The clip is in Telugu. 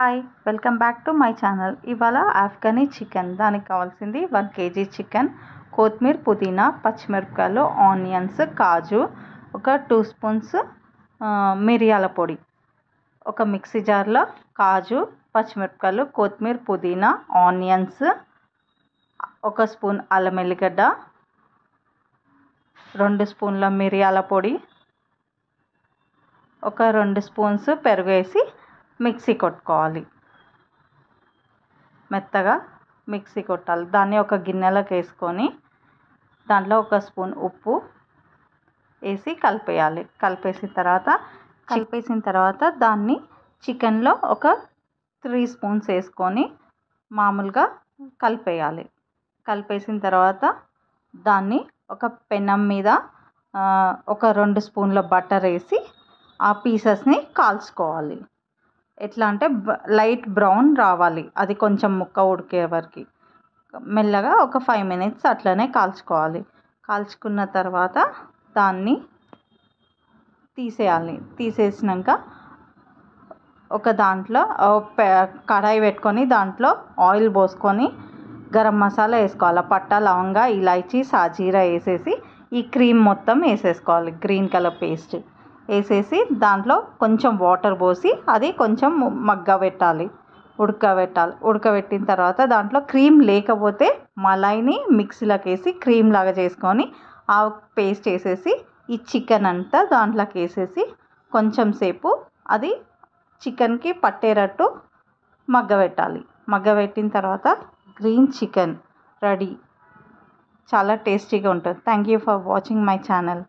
Hi welcome back to my channel. ఇవాళ ఆఫ్ఘనీ చికెన్, దానికి కావాల్సింది 1 kg చికెన్, కొత్తిమీర, పుదీనా, పచ్చిమిరపకాయలు, ఆనియన్స్, కాజు, ఒక 2 స్పూన్స్ మిరియాల పొడి, ఒక మిక్సీ జార్లో కాజు, పచ్చిమిరపకాయలు, కొత్తిమీర, పుదీనా, ఆనియన్స్, ఒక స్పూన్ అల్లం ఎల్లిగడ్డ, 2 స్పూన్ల మిరియాల పొడి, ఒక 2 స్పూన్స్ పెరుగు వేసి మిక్సీ కొట్టుకోవాలి. మెత్తగా మిక్సీ కొట్టాలి. దాన్ని ఒక గిన్నెలోకి వేసుకొని దాంట్లో ఒక స్పూన్ ఉప్పు వేసి కలిపేయాలి. కలిపేసిన తర్వాత దాన్ని చికెన్లో ఒక 3 స్పూన్స్ వేసుకొని మామూలుగా కలిపేయాలి. కలిపేసిన తర్వాత దాన్ని ఒక పెనం మీద ఒక 2 స్పూన్ల బటర్ వేసి ఆ పీసెస్ని కాల్చుకోవాలి. ఎట్లా అంటే లైట్ బ్రౌన్ రావాలి, అది కొంచెం ముక్క ఉడికే వరకు మెల్లగా ఒక 5 minutes అట్లనే కాల్చుకోవాలి. కాల్చుకున్న తర్వాత దాన్ని తీసేయాలి. తీసేసినాక ఒక దాంట్లో కడాయి పెట్టుకొని దాంట్లో ఆయిల్ పోసుకొని గరం మసాలా వేసుకోవాలి. పట్టా, లవంగా, ఇలాచీ, సాజీరా వేసేసి ఈ క్రీమ్ మొత్తం వేసేసుకోవాలి. గ్రీన్ కలర్ పేస్ట్ వేసేసి దాంట్లో కొంచెం వాటర్ పోసి అది కొంచెం ఉడకబెట్టిన తర్వాత దాంట్లో క్రీమ్ లేకపోతే మలైని మిక్సీలోకి వేసి క్రీమ్ లాగా చేసుకొని ఆ పేస్ట్ వేసేసి ఈ చికెన్ అంతా దాంట్లోకి వేసేసి కొంచెం సేపు అది చికెన్కి పట్టేటట్టు మగ్గబెట్టిన తర్వాత గ్రీన్ చికెన్ రెడీ. చాలా టేస్టీగా ఉంటుంది. Thank you for watching my channel.